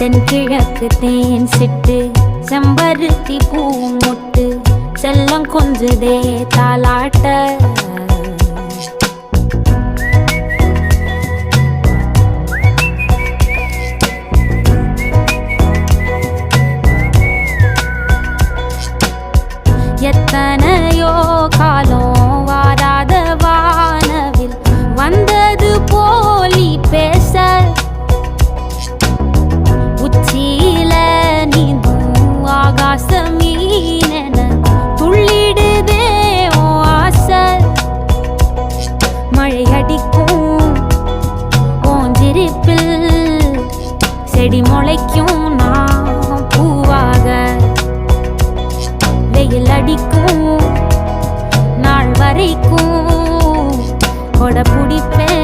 தென்கிழக்கு தேன் சிட்டு செம்பருத்தி பூ முட்டு செல்லம் கொஞ்சுதே தாலாட்ட எத்தனையோ காலம் வாராத வானவில் வந்தது போலி பேச உச்சியில நீந்தும் ஆகாச மீனென துள்ளிடுதே ஓ ஆசை மழை அடிக்கும் ஓஞ்சிருப்பில் செடி முளைக்கும் நான் பூவாக வெயில் அடிக்கும் நாள் வரைக்கும் கொடை பிடிப்பேன்